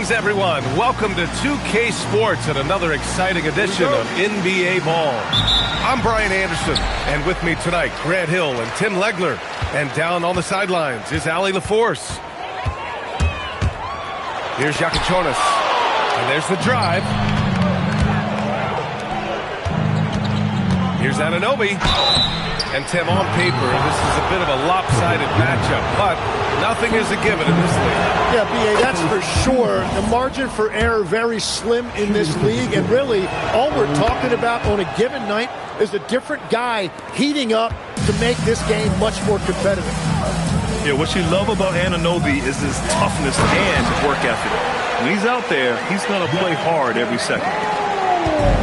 Greetings, everyone. Welcome to 2K Sports and another exciting edition of NBA Ball. I'm Brian Anderson, and with me tonight, Grant Hill and Tim Legler. And down on the sidelines is Allie LaForce. Here's Yakachonis, and there's the drive. Here's Anunoby. And Tim, on paper, this is a bit of a lopsided matchup, but nothing is a given in this league. Yeah, B.A., that's for sure. The margin for error very slim in this league, and really, all we're talking about on a given night is a different guy heating up to make this game much more competitive. Yeah, what you love about Anunoby is his toughness and work ethic. When he's out there, he's going to play hard every second.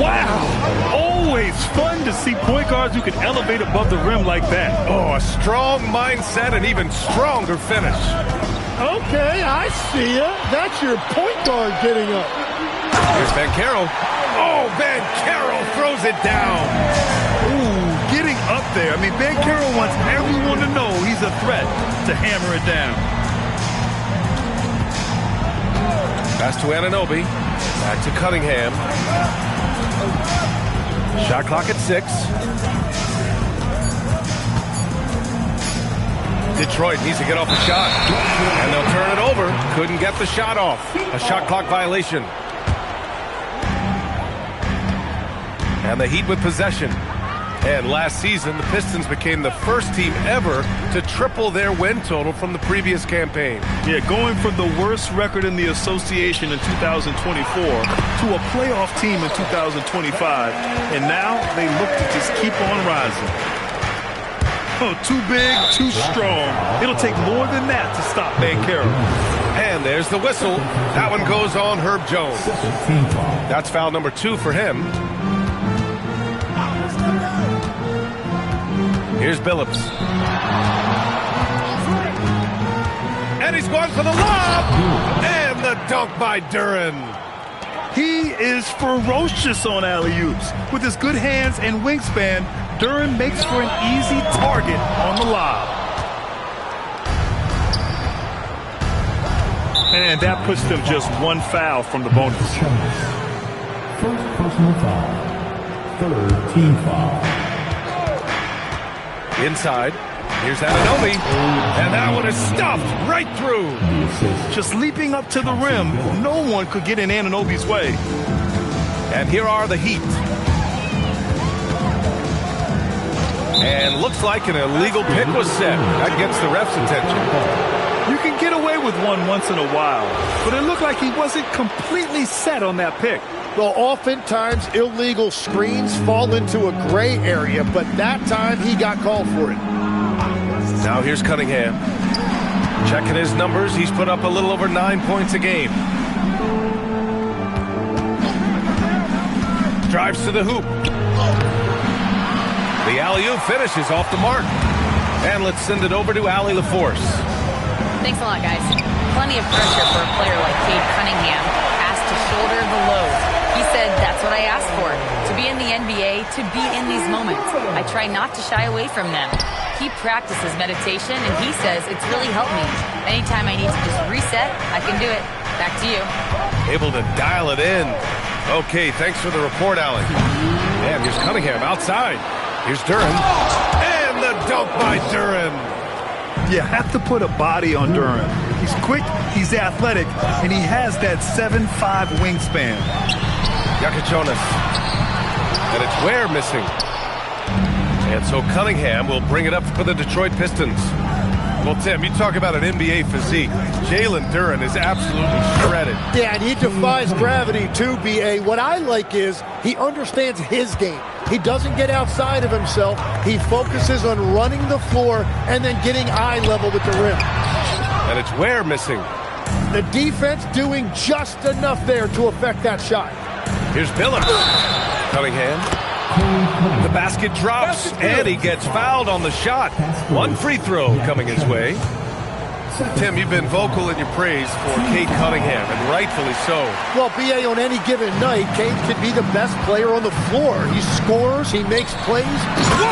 Wow! Always fun to see point guards who can elevate above the rim like that. Oh, a strong mindset and even stronger finish. Okay, I see ya. That's your point guard getting up. Here's Banchero. Oh, Banchero throws it down. Ooh, getting up there. I mean, Banchero wants everyone to know he's a threat to hammer it down. Pass to Anunoby. Back to Cunningham. Shot clock at 6. Detroit needs to get off a shot. And they'll turn it over. Couldn't get the shot off. A shot clock violation. And the Heat with possession. And last season, the Pistons became the first team ever to triple their win total from the previous campaign. Yeah, going from the worst record in the association in 2024 to a playoff team in 2025. And now they look to just keep on rising. Oh, too big, too strong. It'll take more than that to stop Banchero. And there's the whistle. That one goes on Herb Jones. That's foul number 2 for him. Here's Billups. And he's going for the lob. And the dunk by Duren. He is ferocious on alley-oops. With his good hands and wingspan, Duren makes for an easy target on the lob. And that puts them just one foul from the bonus. First personal foul. Third team foul. Inside, here's Anunoby, and that one is stuffed right through. Just leaping up to the rim, no one could get in Anunoby's way. And here are the Heat. And looks like an illegal pick was set. That gets the ref's attention. You can get away with one once in a while, but it looked like he wasn't completely set on that pick. Well, oftentimes illegal screens fall into a gray area, but that time he got called for it. Now here's Cunningham. Checking his numbers, he's put up a little over 9 points a game. Drives to the hoop. The alley-oop finishes off the mark. And let's send it over to Allie LaForce. Thanks a lot, guys. Plenty of pressure for a player like Cade Cunningham. Asked to shoulder the load. He said, that's what I asked for, to be in the NBA, to be in these moments. I try not to shy away from them. He practices meditation, and he says it's really helped me. Anytime I need to just reset, I can do it. Back to you. Able to dial it in. Okay, thanks for the report, Allie. And here's Cunningham outside. Here's Duren. And the dunk by Duren. You have to put a body on Duren. He's quick, he's athletic, and he has that 7'5" wingspan. Yakachonis. And it's Ware missing. And so Cunningham will bring it up for the Detroit Pistons. Well, Tim, you talk about an NBA physique. Jalen Duren is absolutely shredded. Yeah, and he defies gravity too, B.A. What I like is he understands his game. He doesn't get outside of himself. He focuses on running the floor and then getting eye level with the rim. And it's Ware missing. The defense doing just enough there to affect that shot. Here's Billups. Cunningham. The basket drops, and he gets fouled on the shot. One free throw coming his way. Tim, you've been vocal in your praise for Cade Cunningham, and rightfully so. Well, B.A., on any given night, Cade could be the best player on the floor. He scores, he makes plays. Whoa!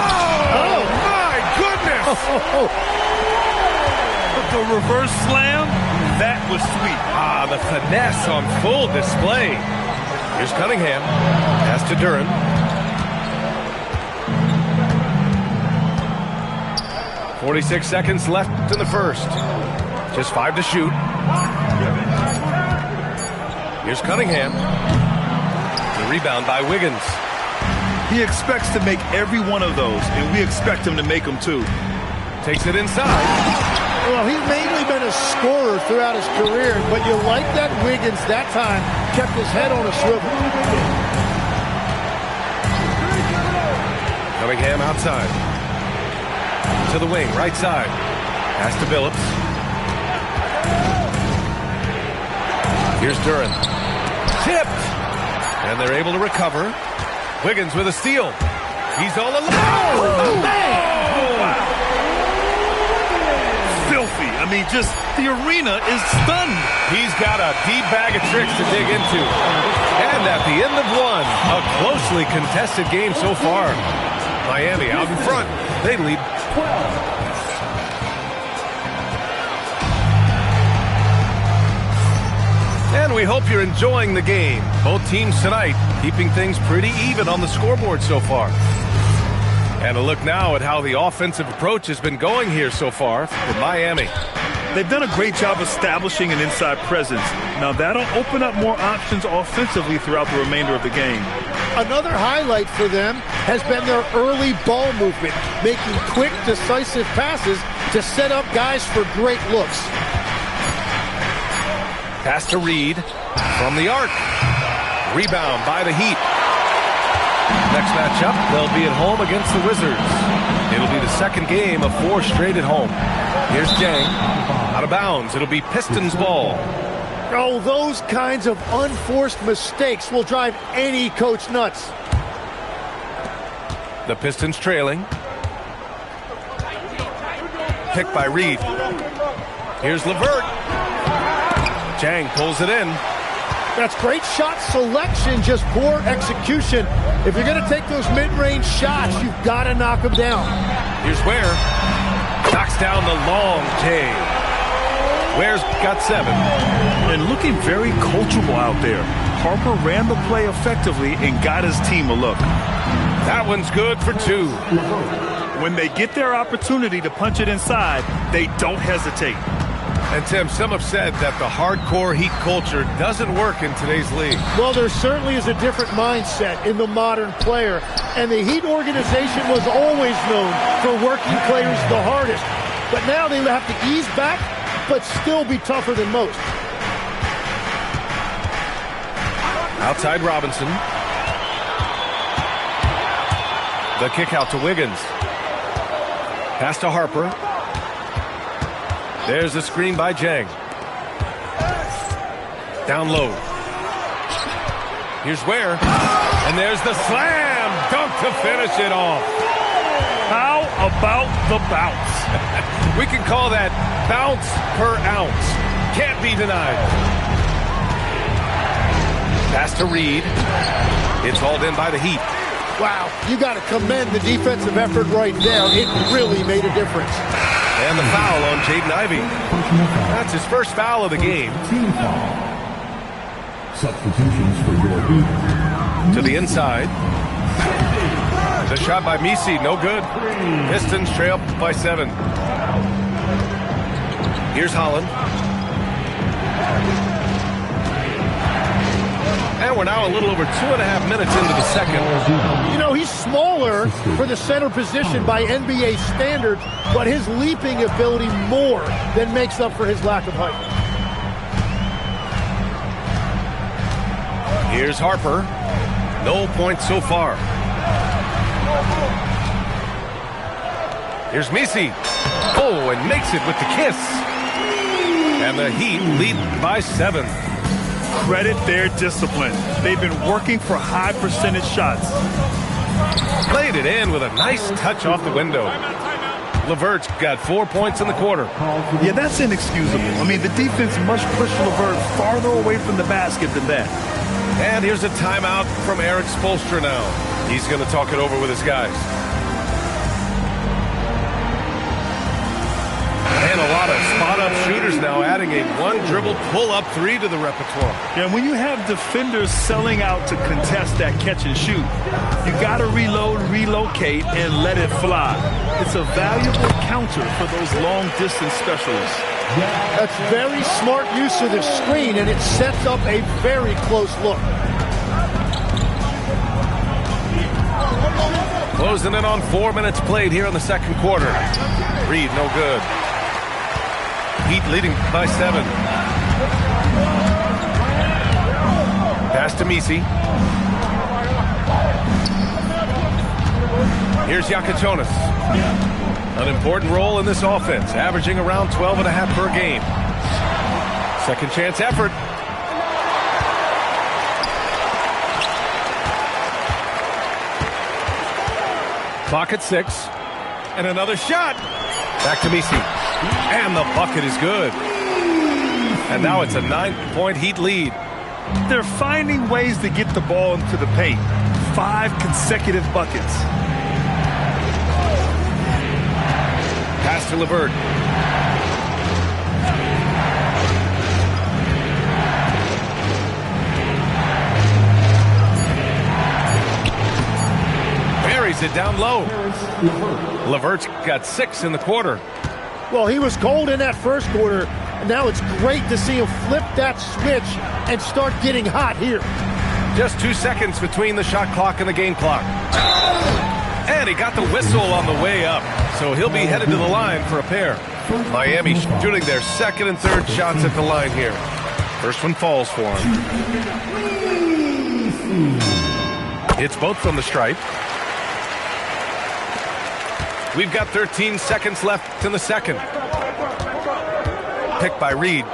Oh, my goodness! The reverse slam, That was sweet. Ah, the finesse on full display. Here's Cunningham. Pass to Duren. .46 seconds left in the first. Just 5 to shoot. Here's Cunningham. The rebound by Wiggins. He expects to make every one of those, and we expect him to make them too. Takes it inside. Well, he's mainly been a scorer throughout his career, but you like that Wiggins that time kept his head on a swivel. Cunningham outside. To the wing, right side. Pass to Billups. Here's Duren. Tipped! And they're able to recover. Wiggins with a steal. He's all alone. Oh, man! Filthy. I mean, just the arena is stunned. He's got a deep bag of tricks to dig into. And at the end of one, a closely contested game so far. Miami out in front. They lead 12. And we hope you're enjoying the game. Both teams tonight keeping things pretty even on the scoreboard so far. And a look now at how the offensive approach has been going here so far for Miami. They've done a great job establishing an inside presence. Now that'll open up more options offensively throughout the remainder of the game. Another highlight for them has been their early ball movement, making quick, decisive passes to set up guys for great looks. Pass to Reed from the arc. Rebound by the Heat. Next matchup, they'll be at home against the Wizards. It'll be the second game of 4 straight at home. Here's Jang. Out of bounds. It'll be Pistons ball. Oh, those kinds of unforced mistakes will drive any coach nuts. The Pistons trailing. Picked by Reed. Here's LeVert. Jang pulls it in. That's great shot selection, just poor execution. If you're going to take those mid-range shots, you've got to knock them down. Here's Ware. Knocks down the long J. Ware's got 7. And looking very coachable out there. Harper ran the play effectively and got his team a look. That one's good for 2. When they get their opportunity to punch it inside, they don't hesitate. And Tim, some have said that the hardcore Heat culture doesn't work in today's league. Well, there certainly is a different mindset in the modern player. And the Heat organization was always known for working players the hardest. But now they have to ease back, but still be tougher than most. Outside Robinson. The kick out to Wiggins. Pass to Harper. There's the screen by Jang. Down low. Here's Ware. And there's the slam dunk to finish it off. How about the bounce? We can call that bounce per ounce. Can't be denied. Pass to Reed. It's hauled in by the Heat. Wow, you got to commend the defensive effort right there. It really made a difference. And the foul on Jaden Ivey. That's his first foul of the game. Team foul. Substitutions for your Heat. To the inside. The shot by Misi, no good. Pistons trail by 7. Here's Holland. And we're now a little over 2.5 minutes into the second. You know, he's smaller for the center position by NBA standards, but his leaping ability more than makes up for his lack of height. Here's Harper. No points so far. Here's Misi. Oh, and makes it with the kiss. And the Heat lead by 7. Credit their discipline. They've been working for high percentage shots. Played it in with a nice touch off the window. LeVert's got 4 points in the quarter. Yeah, that's inexcusable. I mean, the defense must push LeVert farther away from the basket than that. And here's a timeout from Eric Spoelstra now. He's going to talk it over with his guys. And a lot of spot-up lineup shooters now adding a one-dribble pull-up three to the repertoire. Yeah, when you have defenders selling out to contest that catch and shoot, you got to reload, relocate, and let it fly. It's a valuable counter for those long-distance specialists. That's very smart use of the screen, and it sets up a very close look. Closing in on 4 minutes played here in the second quarter. Reed, no good. Heat leading by 7. Pass to Misi. Here's Yakatonis. An important role in this offense, averaging around 12.5 per game. Second chance effort. Clock at 6. And another shot. Back to Misi. And the bucket is good. And now it's a 9-point Heat lead. They're finding ways to get the ball into the paint. 5 consecutive buckets. Pass to LeVert. Buries it down low. LeVert's got 6 in the quarter. Well, he was cold in that first quarter, and now it's great to see him flip that switch and start getting hot here. Just 2 seconds between the shot clock and the game clock. And he got the whistle on the way up, so he'll be headed to the line for a pair. Miami shooting their second and third shots at the line here. First one falls for him. It's both from the stripe. We've got 13 seconds left in the second. Picked by Reed.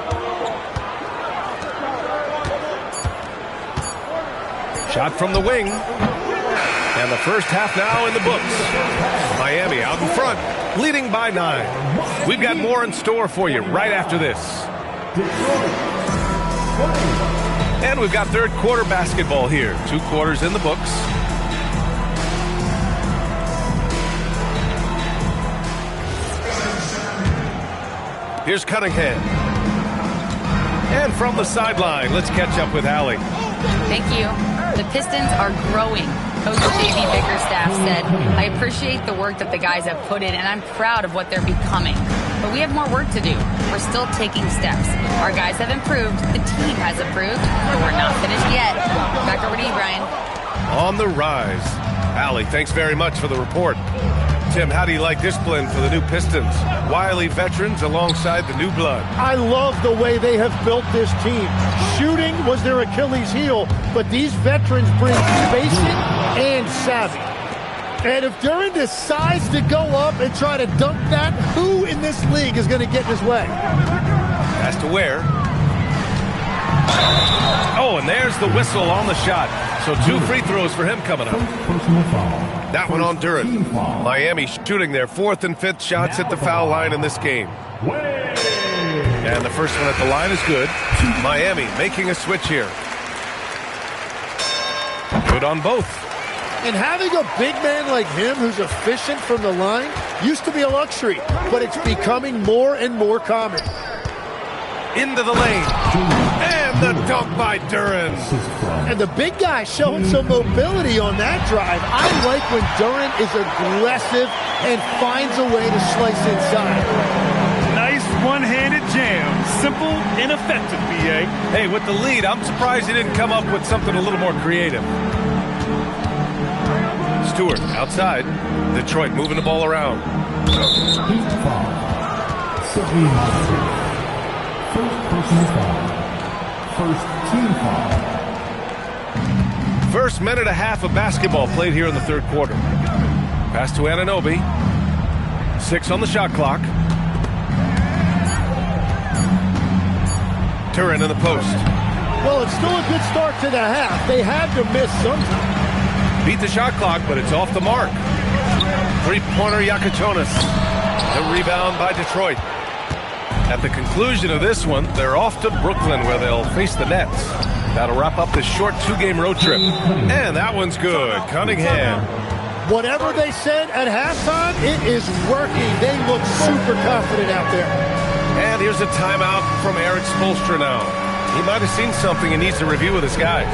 Shot from the wing. And the first half now in the books. Miami out in front, leading by 9. We've got more in store for you right after this. And we've got third quarter basketball here. 2 quarters in the books. Here's Cunningham. And from the sideline, let's catch up with Allie. Thank you. The Pistons are growing. Coach J.B. Bickerstaff said, I appreciate the work that the guys have put in, and I'm proud of what they're becoming. But we have more work to do. We're still taking steps. Our guys have improved. The team has improved. But we're not finished yet. Back over to you, Brian. On the rise. Allie, thanks very much for the report. Tim, how do you like this blend for the new Pistons? Wily veterans alongside the new blood. I love the way they have built this team. Shooting was their Achilles heel, but these veterans bring spacing and savvy. And if Duren decides to go up and try to dunk that, who in this league is going to get in his way? Has to wear. Oh, and there's the whistle on the shot. So 2 free throws for him coming up. That one on Duren. Miami shooting their 4th and 5th shots at the foul line in this game. And the first one at the line is good. Miami making a switch here. Good on both. And having a big man like him who's efficient from the line used to be a luxury, but it's becoming more and more common. Into the lane. And the dunk by Duren. And the big guy showing some mobility on that drive. I like when Duren is aggressive and finds a way to slice inside. Nice one-handed jam. Simple and effective, B.A. Hey, with the lead, I'm surprised he didn't come up with something a little more creative. Stewart outside. Detroit moving the ball around. First personal foul. First team foul. First minute and a half of basketball played here in the third quarter. Pass to Anunoby. 6 on the shot clock. Duren in the post. Well, it's still a good start to the half. They had to miss sometime. Beat the shot clock, but it's off the mark. Three-pointer Yakatonis. The rebound by Detroit. At the conclusion of this one, they're off to Brooklyn where they'll face the Nets. That'll wrap up this short 2-game road trip. And that one's good. Cunningham. Whatever they said at halftime, it is working. They look super confident out there. And here's a timeout from Eric Spoelstra now. He might have seen something and needs to review with his guys.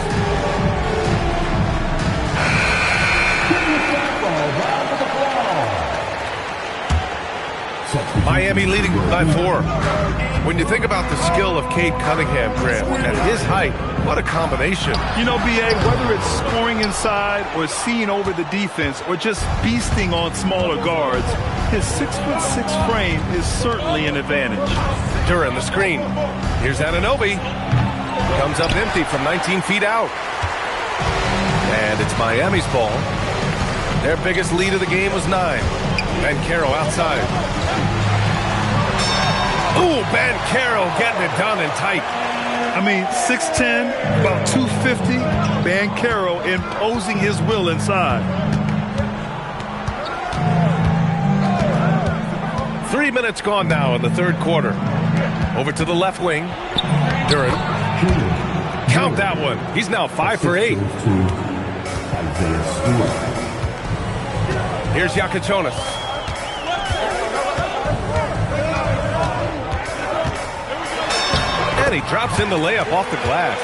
Miami leading by 4. When you think about the skill of Cade Cunningham, Grant, at his height, what a combination. You know, B.A., whether it's scoring inside or seeing over the defense or just beasting on smaller guards, his 6'6" frame is certainly an advantage. Duran, the screen. Here's Anunoby. Comes up empty from 19 feet out. And it's Miami's ball. Their biggest lead of the game was 9. Banchero outside. Ooh, Banchero getting it done and tight. I mean, 6'10", about 250. Banchero imposing his will inside. 3 minutes gone now in the third quarter. Over to the left wing. Duran. Count that one. He's now 5 for 8. Here's Yakachonis. And he drops in the layup off the glass.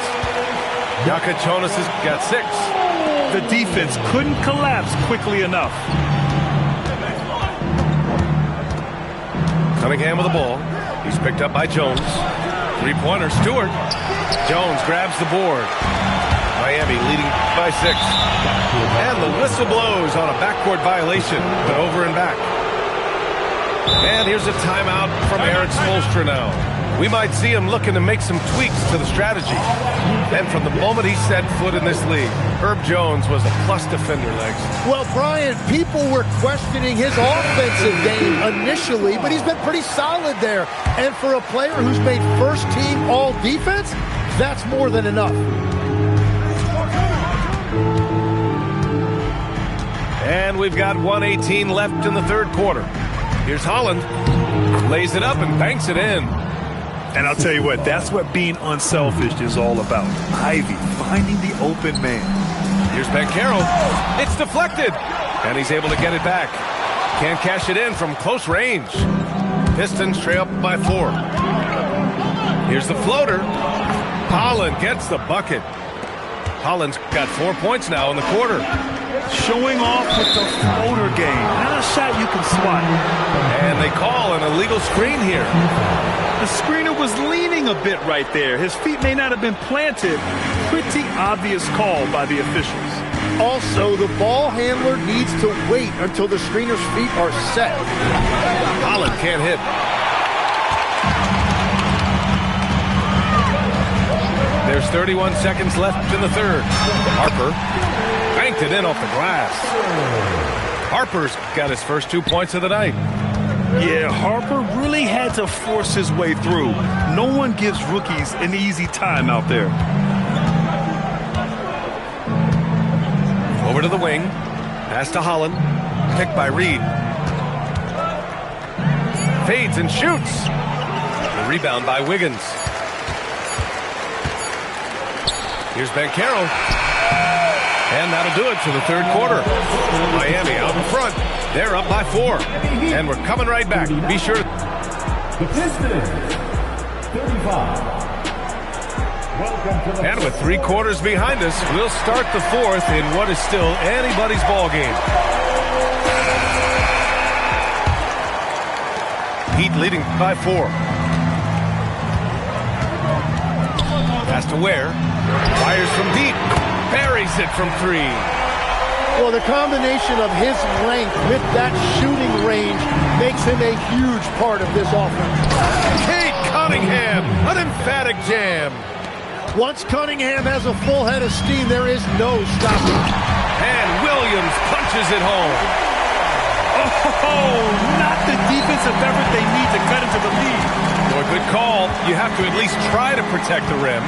Yakachonis has got 6. The defense couldn't collapse quickly enough. Cunningham with the ball. He's picked up by Jones. Three-pointer, Stewart. Jones grabs the board. Miami leading by 6. And the whistle blows on a backcourt violation, but over and back. And here's a timeout from Eric Spoelstra now. We might see him looking to make some tweaks to the strategy. And from the moment he set foot in this league, Herb Jones was a plus defender, Legs. Well, Brian, people were questioning his offensive game initially, but he's been pretty solid there. And for a player who's made first team all defense, that's more than enough. And we've got 1:18 left in the third quarter. Here's Holland. Lays it up and banks it in. And I'll tell you what, that's what being unselfish is all about. Ivy finding the open man. Here's Banchero. It's deflected. And he's able to get it back. Can't cash it in from close range. Pistons trail up by 4. Here's the floater. Holland gets the bucket. Holland's got 4 points now in the quarter. Showing off with the floater game. Not a shot you can swat. And they call an illegal screen here. The screener was leaning a bit right there. His feet may not have been planted. Pretty obvious call by the officials. Also, the ball handler needs to wait until the screener's feet are set. Holland can't hit. There's 31 seconds left in the third. Harper banked it in off the glass. Harper's got his first 2 points of the night. Yeah, Harper really had to force his way through. No one gives rookies an easy time out there. Over to the wing. Pass to Holland. Picked by Reed. Fades and shoots. The rebound by Wiggins. Here's Banchero. And that'll do it for the third quarter. Miami out in front. They're up by 4. And we're coming right back. Be sure. The Pistons, 35. And with 3 quarters behind us, we'll start the fourth in what is still anybody's ball game. Heat leading by 4. Pass to Ware. Fires from deep. Buries it from 3. Well, the combination of his length with that shooting range makes him a huge part of this offense. Cade Cunningham, an emphatic jam. Once Cunningham has a full head of steam, there is no stopping. And Williams punches it home. Oh, not the defensive effort they need to cut into the lead. Well, good call. You have to at least try to protect the rim.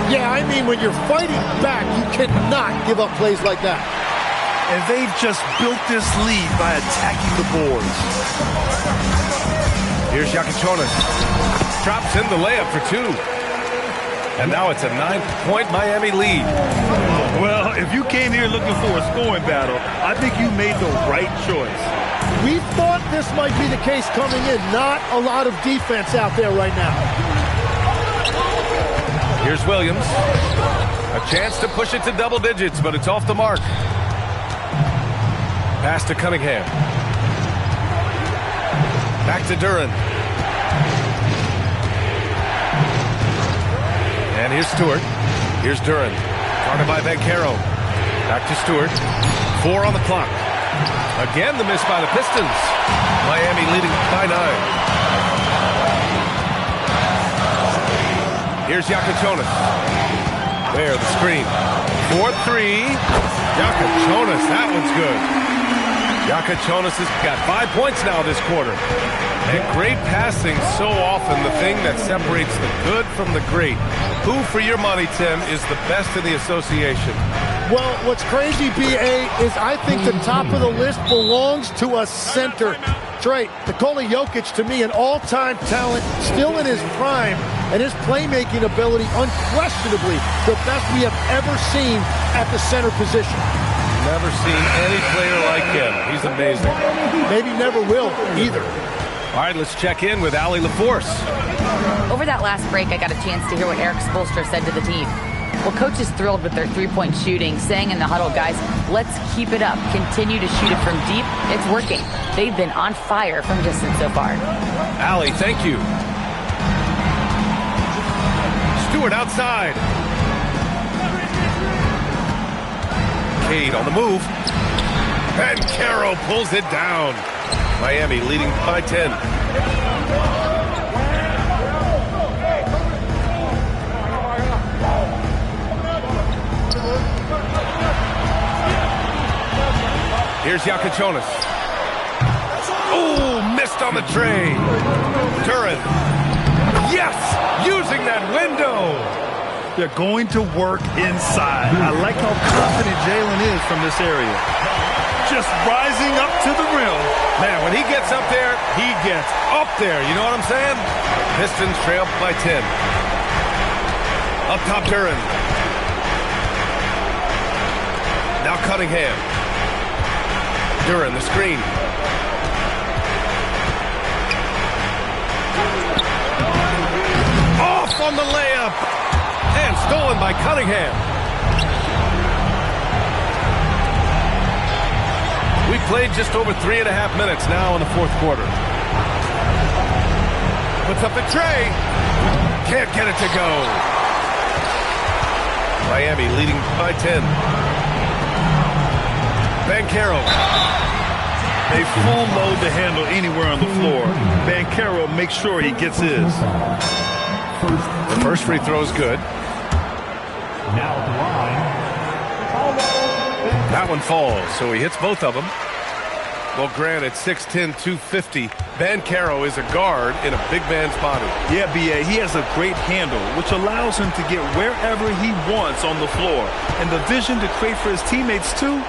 Yeah, I mean, when you're fighting back, you cannot give up plays like that. And they've just built this lead by attacking the boards. Here's Yakachonis. Drops in the layup for 2. And now it's a 9-point Miami lead. Well, if you came here looking for a scoring battle, I think you made the right choice. We thought this might be the case coming in. Not a lot of defense out there right now. Here's Williams. A chance to push it to double digits, but it's off the mark. Pass to Cunningham. Back to Duren. And here's Stewart. Here's Duren. Guarded by Banchero. Back to Stewart. 4 on the clock. Again, the miss by the Pistons. Miami leading by 9. Here's Yakachonis. There, the screen. 4-3. Yakachonis, that one's good. Yakachonis has got 5 points now this quarter. And great passing, so often the thing that separates the good from the great. Who, for your money, Tim, is the best in the association? Well, what's crazy, B.A., is I think the top of the list belongs to a center. Trey, Nikola Jokic, to me, an all-time talent, still in his prime, and his playmaking ability, unquestionably, the best we have ever seen at the center position. Never seen any player like him. He's amazing. Maybe never will, either. All right, let's check in with Allie LaForce. Over that last break, I got a chance to hear what Eric Spoelstra said to the team. Well, coach is thrilled with their three-point shooting, saying in the huddle, guys, let's keep it up. Continue to shoot it from deep. It's working. They've been on fire from distance so far. Allie, thank you. Stewart outside. Cade on the move. And Banchero pulls it down. Miami leading by 10. Here's Yakachonis. Oh, missed on the tray. Duren. Yes, using that window. They're going to work inside. I like how confident Jalen is from this area. Just rising up to the rim. Man, when he gets up there, he gets up there. You know what I'm saying? Pistons trail by 10. Up top, Duren. Now Cunningham. Duren, the screen. Off on the layup. And stolen by Cunningham. We played just over 3.5 minutes now in the fourth quarter. Puts up the tray. Can't get it to go. Miami leading by 10. Banchero. A full load to handle anywhere on the floor. Banchero makes sure he gets his. The first free throw is good. Now at the line. That one falls, so he hits both of them. Well, granted, 6'10", 250. Banchero is a guard in a big man's body. Yeah, B.A., he has a great handle, which allows him to get wherever he wants on the floor. And the vision to create for his teammates, too.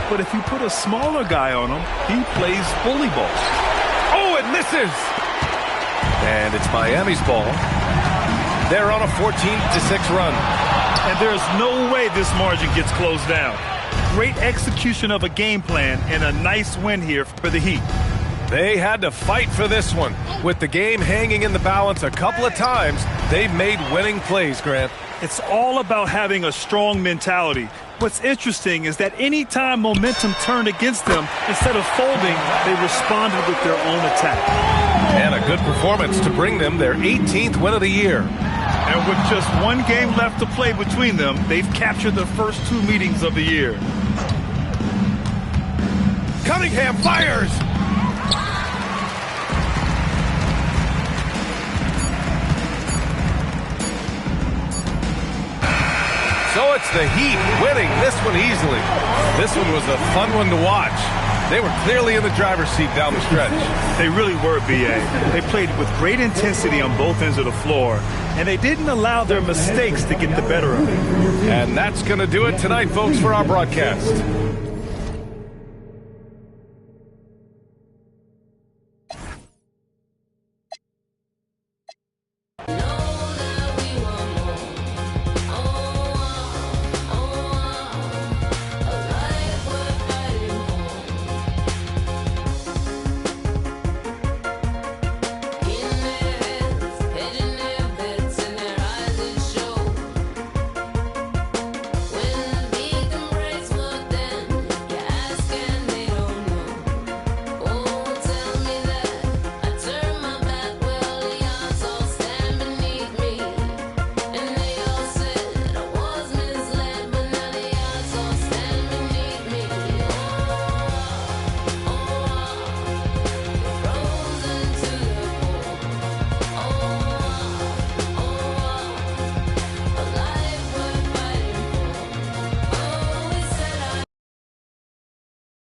But if you put a smaller guy on him, he plays bully ball. Oh, it misses! And it's Miami's ball. They're on a 14-6 run. And there's no way this margin gets closed down. Great execution of a game plan and a nice win here for the Heat. They had to fight for this one. With the game hanging in the balance a couple of times, they made winning plays, Grant. It's all about having a strong mentality. What's interesting is that any time momentum turned against them, instead of folding, they responded with their own attack. And a good performance to bring them their 18th win of the year. And with just one game left to play between them, they've captured the first 2 meetings of the year. Cunningham fires! So it's the Heat winning this one easily. This one was a fun one to watch. They were clearly in the driver's seat down the stretch. They really were, B.A. They played with great intensity on both ends of the floor, and they didn't allow their mistakes to get the better of them. And that's going to do it tonight, folks, for our broadcast.